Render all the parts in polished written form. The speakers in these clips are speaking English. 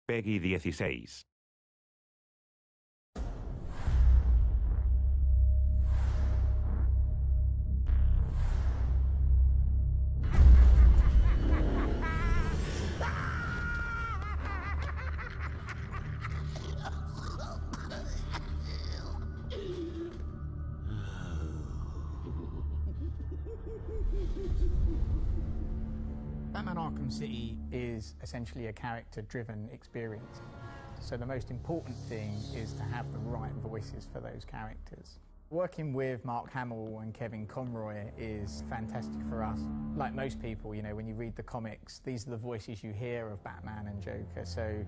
Peggy 16. Batman Arkham City is essentially a character-driven experience. So the most important thing is to have the right voices for those characters. Working with Mark Hamill and Kevin Conroy is fantastic for us. Like most people, you know, when you read the comics, these are the voices you hear of Batman and Joker. So,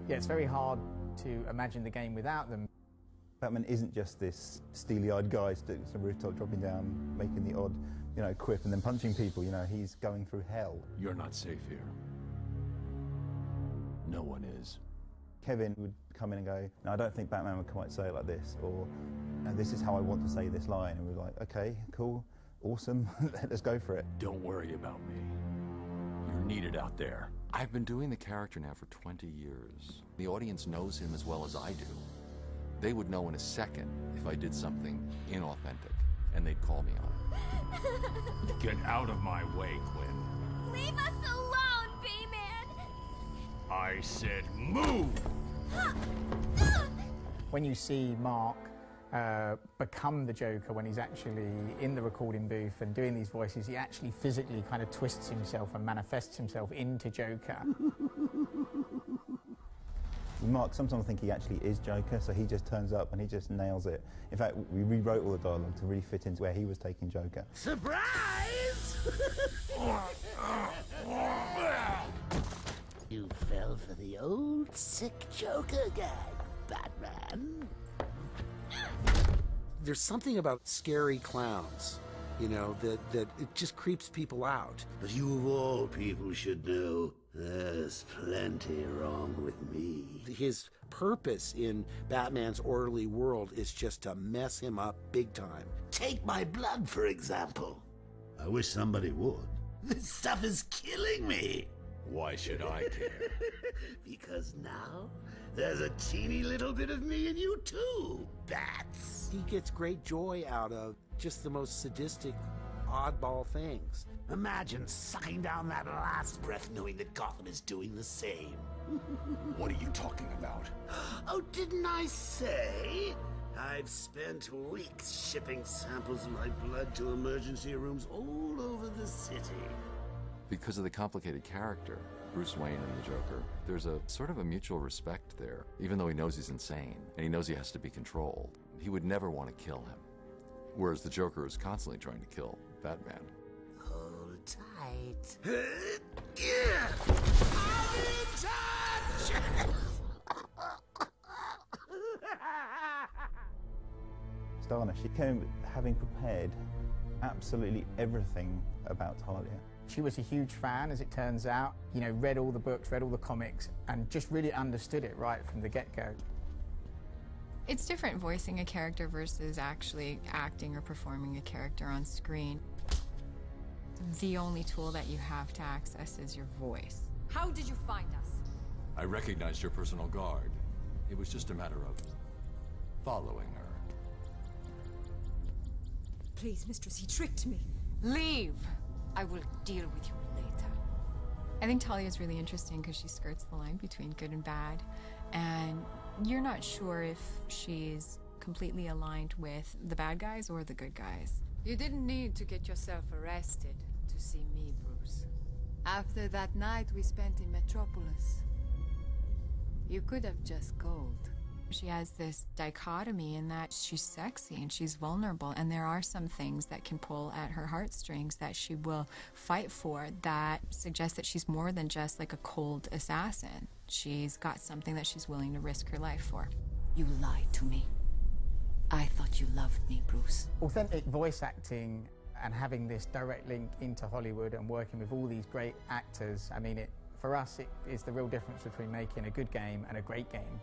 yeah, it's very hard to imagine the game without them. Batman isn't just this steely-eyed guy sitting on the rooftop, dropping down, making the odd, quip and then punching people. He's going through hell. You're not safe here. No one is. Kevin would come in and go, no, I don't think Batman would quite say it like this, or no, this is how I want to say this line. And we're like, okay, cool, awesome, let's go for it. Don't worry about me. You're needed out there. I've been doing the character now for 20 years. The audience knows him as well as I do. They would know in a second if I did something inauthentic, and they'd call me on it. Get out of my way, Quinn. Leave us alone, B-Man! I said move! When you see Mark become the Joker when he's actually in the recording booth and doing these voices, he actually physically kind of twists himself and manifests himself into Joker. Mark, sometimes I think he actually is Joker, so he just turns up and he just nails it. In fact, we rewrote all the dialogue to really fit into where he was taking Joker. Surprise! You fell for the old sick Joker guy, Batman. There's something about scary clowns, that it just creeps people out. But you of all people should know, there's plenty wrong with me. His purpose in Batman's orderly world is just to mess him up big time. Take my blood, for example. I wish somebody would. This stuff is killing me. Why should I care? Because now, there's a teeny little bit of me in you too, Bats. He gets great joy out of just the most sadistic, oddball things. Imagine sucking down that last breath knowing that Gotham is doing the same. What are you talking about? Oh, didn't I say? I've spent weeks shipping samples of my blood to emergency rooms all over the city. Because of the complicated character, Bruce Wayne and the Joker, there's a sort of a mutual respect there, even though he knows he's insane, and he knows he has to be controlled. He would never want to kill him, whereas the Joker is constantly trying to kill Batman. Hold tight. I'm in touch! Starner, she came having prepared absolutely everything about Talia. She was a huge fan, as it turns out, read all the books, read all the comics, and just really understood it right from the get-go. It's different voicing a character versus actually acting or performing a character on screen. The only tool that you have to access is your voice. How did you find us? I recognized your personal guard. It was just a matter of following her. Please, mistress, he tricked me. Leave! I will deal with you later. I think Talia is really interesting because she skirts the line between good and bad, and you're not sure if she's completely aligned with the bad guys or the good guys. You didn't need to get yourself arrested to see me, Bruce. After that night we spent in Metropolis, you could have just called. She has this dichotomy in that she's sexy and she's vulnerable, and there are some things that can pull at her heartstrings that she will fight for that suggest that she's more than just like a cold assassin. She's got something that she's willing to risk her life for. You lied to me. I thought you loved me, Bruce. Authentic voice acting and having this direct link into Hollywood and working with all these great actors, for us, it is the real difference between making a good game and a great game.